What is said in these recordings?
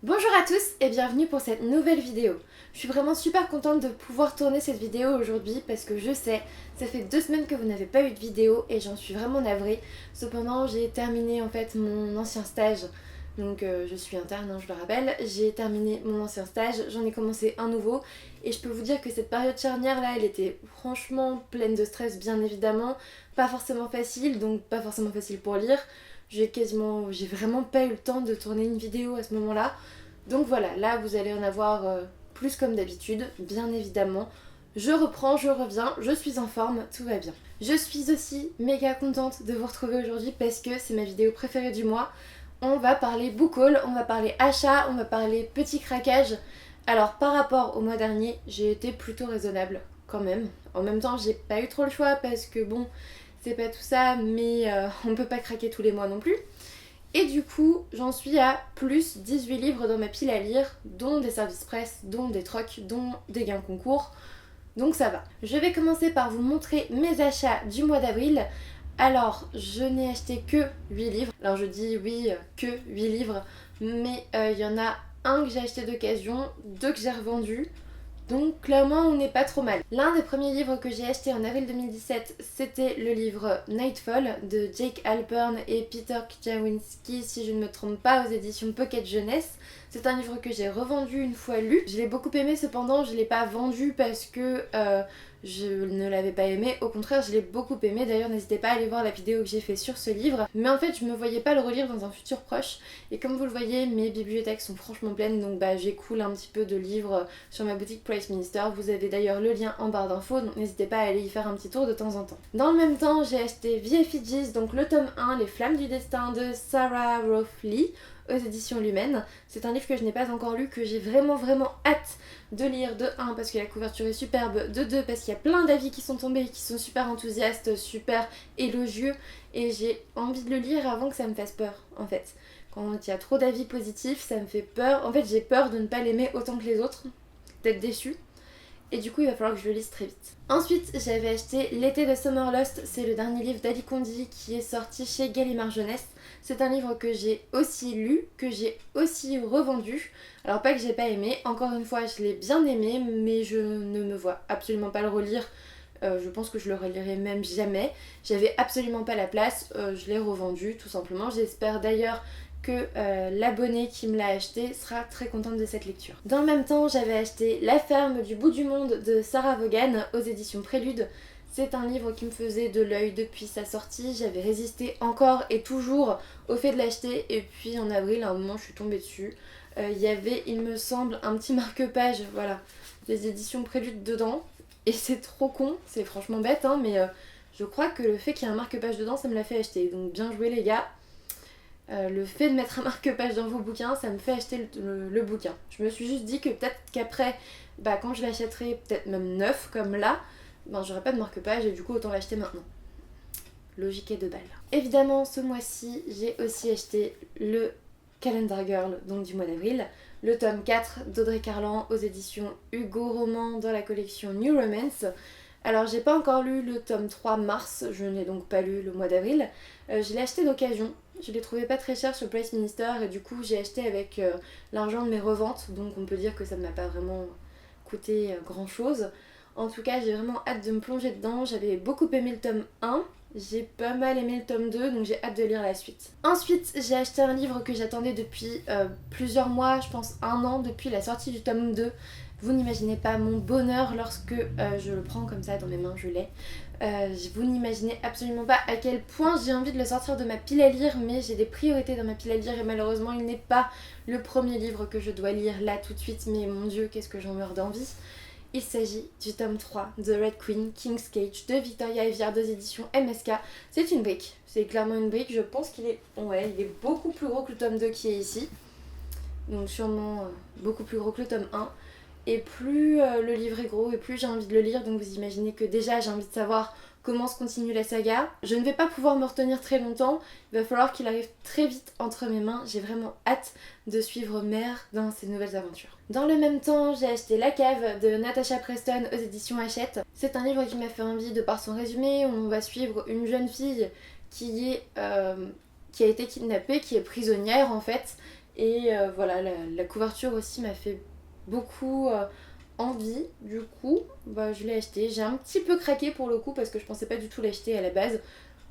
Bonjour à tous et bienvenue pour cette nouvelle vidéo. Je suis vraiment super contente de pouvoir tourner cette vidéo aujourd'hui parce que je sais, ça fait 2 semaines que vous n'avez pas eu de vidéo et j'en suis vraiment navrée. Cependant, j'ai terminé en fait mon ancien stage. Donc je suis interne, je le rappelle. J'ai terminé mon ancien stage, j'en ai commencé un nouveau et je peux vous dire que cette période charnière là, elle était franchement pleine de stress bien évidemment. Pas forcément facile, donc pas forcément facile pour lire. J'ai vraiment pas eu le temps de tourner une vidéo à ce moment-là. Donc voilà, là vous allez en avoir plus comme d'habitude, bien évidemment. Je reprends, je reviens, je suis en forme, tout va bien. Je suis aussi méga contente de vous retrouver aujourd'hui parce que c'est ma vidéo préférée du mois. On va parler book haul, on va parler achat, on va parler petit craquage. Alors par rapport au mois dernier, j'ai été plutôt raisonnable quand même. En même temps, j'ai pas eu trop le choix parce que bon, c'est pas tout ça, mais on peut pas craquer tous les mois non plus. Et du coup, j'en suis à plus 18 livres dans ma pile à lire, dont des services presse, dont des trocs, dont des gains concours. Donc ça va. Je vais commencer par vous montrer mes achats du mois d'avril. Alors, je n'ai acheté que 8 livres. Alors je dis oui, que 8 livres, mais il y en a un que j'ai acheté d'occasion, deux que j'ai revendu. Donc clairement on n'est pas trop mal. L'un des premiers livres que j'ai acheté en avril 2017, c'était le livre Nightfall de Jake Halpern et Peter Kjawinski, si je ne me trompe pas, aux éditions Pocket Jeunesse. C'est un livre que j'ai revendu une fois lu. Je l'ai beaucoup aimé, cependant je ne l'ai pas vendu parce que je ne l'avais pas aimé. Au contraire, je l'ai beaucoup aimé. D'ailleurs, n'hésitez pas à aller voir la vidéo que j'ai fait sur ce livre. Mais en fait, je me voyais pas le relire dans un futur proche. Et comme vous le voyez, mes bibliothèques sont franchement pleines. Donc j'écoule un petit peu de livres sur ma boutique Price Minister. Vous avez d'ailleurs le lien en barre d'infos. Donc n'hésitez pas à aller y faire un petit tour de temps en temps. Dans le même temps, j'ai acheté The Effigies, donc le tome 1, Les Flammes du Destin de Sarah Rothlee, aux éditions Lumen. C'est un livre que je n'ai pas encore lu, que j'ai vraiment hâte de lire, de 1 parce que la couverture est superbe, de 2 parce qu'il y a plein d'avis qui sont tombés et qui sont super enthousiastes, super élogieux, et j'ai envie de le lire avant que ça me fasse peur en fait. Quand il y a trop d'avis positifs, ça me fait peur. En fait, j'ai peur de ne pas l'aimer autant que les autres, d'être déçue. Et du coup, il va falloir que je le lise très vite. Ensuite, j'avais acheté L'été de Summerlust, c'est le dernier livre d'Ali Kondi qui est sorti chez Gallimard Jeunesse. C'est un livre que j'ai aussi lu, que j'ai aussi revendu. Alors pas que j'ai pas aimé, encore une fois, je l'ai bien aimé, mais je ne me vois absolument pas le relire. Je pense que je le relirai même jamais. J'avais absolument pas la place, je l'ai revendu tout simplement. J'espère d'ailleurs que l'abonné qui me l'a acheté sera très contente de cette lecture. Dans le même temps, j'avais acheté La ferme du bout du monde de Sarah Vaughan aux éditions Prélude. C'est un livre qui me faisait de l'œil depuis sa sortie. J'avais résisté encore et toujours au fait de l'acheter, et puis en avril, à un moment, je suis tombée dessus. Il y avait, il me semble, un petit marque-page, voilà, des éditions Prélude dedans. Et c'est trop con, c'est franchement bête, hein, mais je crois que le fait qu'il y ait un marque-page dedans, ça me l'a fait acheter. Donc bien joué les gars. Le fait de mettre un marque-page dans vos bouquins, ça me fait acheter le bouquin. Je me suis juste dit que peut-être qu'après, quand je l'achèterai peut-être même neuf comme là, j'aurai pas de marque-page et du coup autant l'acheter maintenant. Logique et de balle. Évidemment, ce mois-ci, j'ai aussi acheté le Calendar Girl, donc du mois d'avril, le tome 4 d'Audrey Carlan aux éditions Hugo Roman dans la collection New Romance. Alors j'ai pas encore lu le tome 3 mars, je n'ai donc pas lu le mois d'avril. Je l'ai acheté d'occasion, je l'ai trouvé pas très cher sur Price Minister et du coup j'ai acheté avec l'argent de mes reventes, donc on peut dire que ça ne m'a pas vraiment coûté grand chose. En tout cas, j'ai vraiment hâte de me plonger dedans. J'avais beaucoup aimé le tome 1, j'ai pas mal aimé le tome 2, donc j'ai hâte de lire la suite. Ensuite, j'ai acheté un livre que j'attendais depuis plusieurs mois, je pense 1 an, depuis la sortie du tome 2. Vous n'imaginez pas mon bonheur lorsque je le prends comme ça dans mes mains, je l'ai. Vous n'imaginez absolument pas à quel point j'ai envie de le sortir de ma pile à lire, mais j'ai des priorités dans ma pile à lire et malheureusement il n'est pas le premier livre que je dois lire là tout de suite, mais mon dieu, qu'est-ce que j'en meurs d'envie. Il s'agit du tome 3 de Red Queen, King's Cage de Victoria Eviard des éditions MSK. C'est une brique, c'est clairement une brique, je pense qu'il est... Ouais, il est beaucoup plus gros que le tome 2 qui est ici. Donc sûrement beaucoup plus gros que le tome 1. Et plus le livre est gros et plus j'ai envie de le lire, donc vous imaginez que déjà j'ai envie de savoir comment se continue la saga. Je ne vais pas pouvoir me retenir très longtemps, il va falloir qu'il arrive très vite entre mes mains. J'ai vraiment hâte de suivre Mère dans ses nouvelles aventures. Dans le même temps, j'ai acheté La Cave de Natasha Preston aux éditions Hachette. C'est un livre qui m'a fait envie de par son résumé, où on va suivre une jeune fille qui a été kidnappée, qui est prisonnière en fait, Et voilà, la couverture aussi m'a fait beaucoup envie. Du coup, bah, je l'ai acheté. J'ai un petit peu craqué pour le coup parce que je pensais pas du tout l'acheter à la base.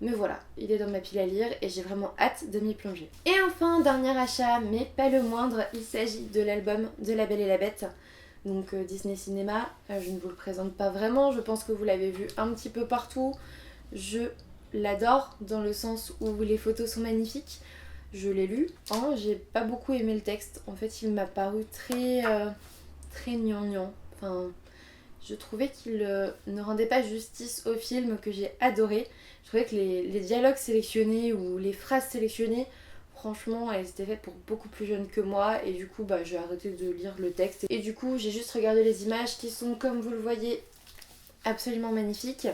Mais voilà, il est dans ma pile à lire et j'ai vraiment hâte de m'y plonger. Et enfin, dernier achat, mais pas le moindre, il s'agit de l'album de La Belle et la Bête. Donc Disney Cinéma, je ne vous le présente pas vraiment, je pense que vous l'avez vu un petit peu partout. Je l'adore dans le sens où les photos sont magnifiques. Je l'ai lu, hein, j'ai pas beaucoup aimé le texte. En fait, il m'a paru très gnangnan. Enfin, je trouvais qu'il ne rendait pas justice au film que j'ai adoré. Je trouvais que les dialogues sélectionnés ou les phrases sélectionnées, franchement, elles étaient faites pour beaucoup plus jeunes que moi. Et du coup, bah, j'ai arrêté de lire le texte. Et du coup, j'ai juste regardé les images qui sont, comme vous le voyez, absolument magnifiques.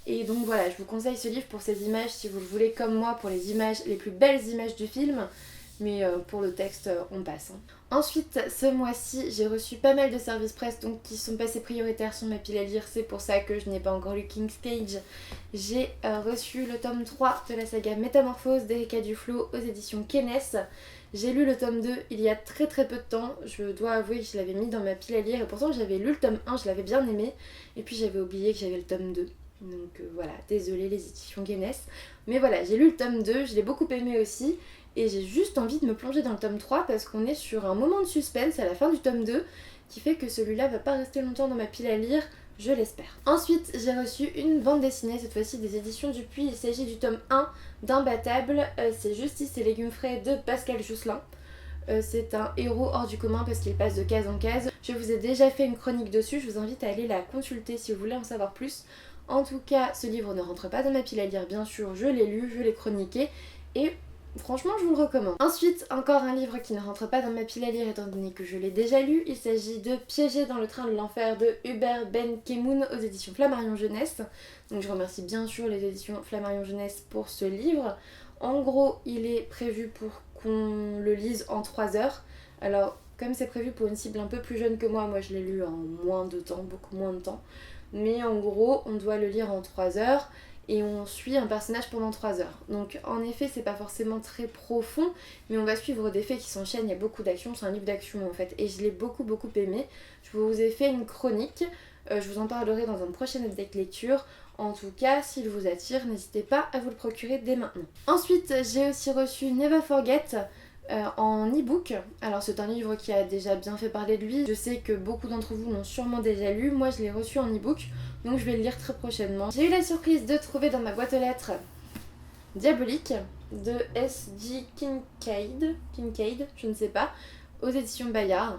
Et donc voilà, je vous conseille ce livre pour ces images si vous le voulez comme moi, pour les images, les plus belles images du film. Mais pour le texte, on passe. Hein. Ensuite, ce mois-ci, j'ai reçu pas mal de services presse donc, qui sont passés prioritaires sur ma pile à lire. C'est pour ça que je n'ai pas encore lu King's Cage. J'ai reçu le tome 3 de la saga Métamorphose d'Erika Duflo aux éditions Kenes. J'ai lu le tome 2 il y a très peu de temps. Je dois avouer que je l'avais mis dans ma pile à lire. Et pourtant, j'avais lu le tome 1, je l'avais bien aimé. Et puis, j'avais oublié que j'avais le tome 2. Donc voilà, désolée les éditions Kenes. Mais voilà, j'ai lu le tome 2, je l'ai beaucoup aimé aussi. Et j'ai juste envie de me plonger dans le tome 3 parce qu'on est sur un moment de suspense à la fin du tome 2 qui fait que celui-là va pas rester longtemps dans ma pile à lire, je l'espère. Ensuite, j'ai reçu une bande dessinée, cette fois-ci des éditions Dupuis. Il s'agit du tome 1 d'Imbattable. C'est Justice et légumes frais de Pascal Jousselin. C'est un héros hors du commun parce qu'il passe de case en case. Je vous ai déjà fait une chronique dessus, je vous invite à aller la consulter si vous voulez en savoir plus. En tout cas, ce livre ne rentre pas dans ma pile à lire, bien sûr, je l'ai lu, je l'ai chroniqué et franchement, je vous le recommande. Ensuite, encore un livre qui ne rentre pas dans ma pile à lire étant donné que je l'ai déjà lu. Il s'agit de Piégé dans le train de l'enfer de Hubert Ben Kemoun aux éditions Flammarion Jeunesse. Donc je remercie bien sûr les éditions Flammarion Jeunesse pour ce livre. En gros, il est prévu pour qu'on le lise en 3 heures. Alors, comme c'est prévu pour une cible un peu plus jeune que moi je l'ai lu en moins de temps, beaucoup moins de temps. Mais en gros, on doit le lire en 3 heures. Et on suit un personnage pendant 3 heures. Donc en effet, c'est pas forcément très profond, mais on va suivre des faits qui s'enchaînent, il y a beaucoup d'action, c'est un livre d'action en fait, et je l'ai beaucoup aimé. Je vous ai fait une chronique, je vous en parlerai dans un prochain update lecture. En tout cas, s'il vous attire, n'hésitez pas à vous le procurer dès maintenant. Ensuite, j'ai aussi reçu Never Forget, en e-book. Alors c'est un livre qui a déjà bien fait parler de lui. Je sais que beaucoup d'entre vous l'ont sûrement déjà lu. Moi je l'ai reçu en e-book, donc je vais le lire très prochainement. J'ai eu la surprise de trouver dans ma boîte aux lettres Diabolique de S.J. Kincaid, je ne sais pas, aux éditions Bayard.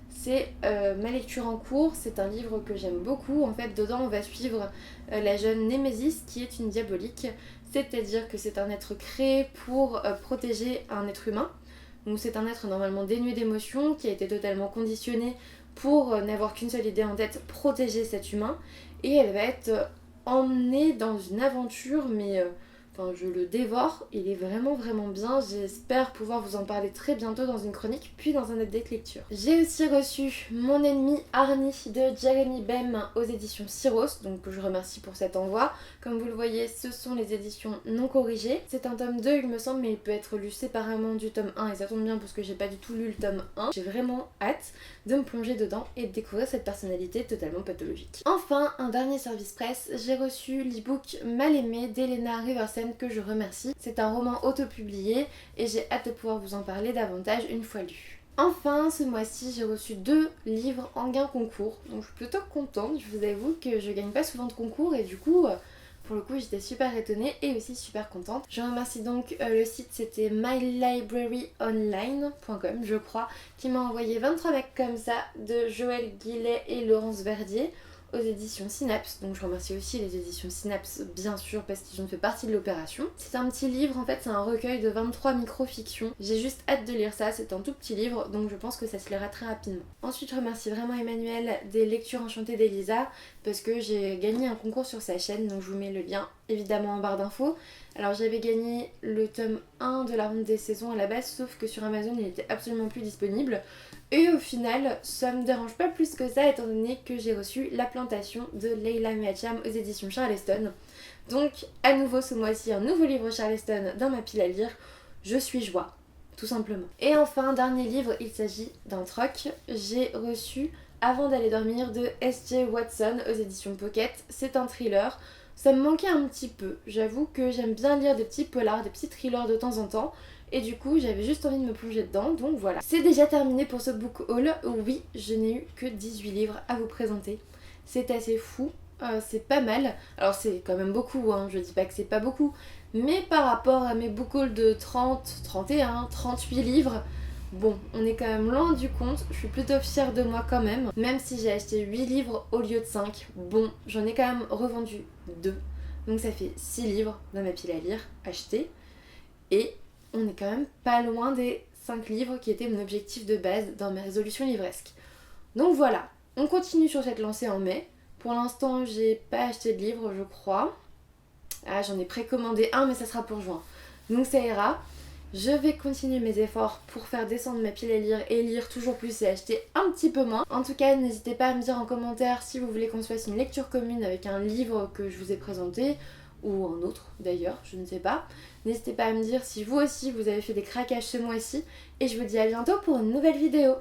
C'est ma lecture en cours, c'est un livre que j'aime beaucoup. En fait, dedans, on va suivre la jeune Némésis qui est une diabolique, c'est-à-dire que c'est un être créé pour protéger un être humain. Donc c'est un être normalement dénué d'émotions qui a été totalement conditionné pour n'avoir qu'une seule idée en tête, protéger cet humain. Et elle va être emmenée dans une aventure, mais enfin, je le dévore, il est vraiment bien. J'espère pouvoir vous en parler très bientôt dans une chronique, puis dans un update lecture. J'ai aussi reçu Mon ennemi Arnie de Jeremy Bem aux éditions Syros, donc je remercie pour cet envoi. Comme vous le voyez, ce sont les éditions non corrigées. C'est un tome 2 il me semble, mais il peut être lu séparément du tome 1 et ça tombe bien parce que j'ai pas du tout lu le tome 1. J'ai vraiment hâte de me plonger dedans et de découvrir cette personnalité totalement pathologique. Enfin, un dernier service presse, j'ai reçu l'e-book Mal aimé d'Elena Riversen que je remercie. C'est un roman auto-publié et j'ai hâte de pouvoir vous en parler davantage une fois lu. Enfin, ce mois-ci, j'ai reçu 2 livres en gain concours, donc je suis plutôt contente. Je vous avoue que je gagne pas souvent de concours et du coup, pour le coup, j'étais super étonnée et aussi super contente. Je remercie donc le site, c'était mylibraryonline.com, je crois, qui m'a envoyé 23 mecs comme ça de Joël Guillet et Laurence Verdier aux éditions Synapse. Donc je remercie aussi les éditions Synapse bien sûr parce qu'ils ont fait partie de l'opération. C'est un petit livre, en fait c'est un recueil de 23 micro-fictions. J'ai juste hâte de lire ça, c'est un tout petit livre donc je pense que ça se lira très rapidement. Ensuite je remercie vraiment Emmanuel des Lectures Enchantées d'Elisa parce que j'ai gagné un concours sur sa chaîne, donc je vous mets le lien évidemment en barre d'infos. Alors j'avais gagné le tome 1 de la ronde des saisons à la base, sauf que sur Amazon il était absolument plus disponible. Et au final, ça me dérange pas plus que ça étant donné que j'ai reçu La Plantation de Leila Meacham aux éditions Charleston. Donc à nouveau ce mois-ci un nouveau livre Charleston dans ma pile à lire. Je suis joie. tout simplement. Et enfin, dernier livre, il s'agit d'un troc. J'ai reçu Avant d'aller dormir de S.J. Watson aux éditions Pocket. C'est un thriller. Ça me manquait un petit peu. J'avoue que j'aime bien lire des petits polars, des petits thrillers de temps en temps. Et du coup, j'avais juste envie de me plonger dedans, donc voilà. C'est déjà terminé pour ce book haul. Oui, je n'ai eu que 18 livres à vous présenter. C'est assez fou. C'est pas mal. Alors c'est quand même beaucoup, hein. Je dis pas que c'est pas beaucoup. Mais par rapport à mes book hauls de 30, 31, 38 livres, bon, on est quand même loin du compte. Je suis plutôt fière de moi quand même. Même si j'ai acheté 8 livres au lieu de 5, bon, j'en ai quand même revendu 2. Donc ça fait 6 livres dans ma pile à lire achetés. Et on est quand même pas loin des 5 livres qui étaient mon objectif de base dans mes résolutions livresques. Donc voilà, on continue sur cette lancée en mai. Pour l'instant, j'ai pas acheté de livre, je crois. Ah, j'en ai précommandé un, mais ça sera pour juin. Donc ça ira. Je vais continuer mes efforts pour faire descendre ma pile à lire et lire toujours plus et acheter un petit peu moins. En tout cas, n'hésitez pas à me dire en commentaire si vous voulez qu'on se fasse une lecture commune avec un livre que je vous ai présenté, ou un autre d'ailleurs, je ne sais pas. N'hésitez pas à me dire si vous aussi vous avez fait des craquages ce mois-ci. Et je vous dis à bientôt pour une nouvelle vidéo.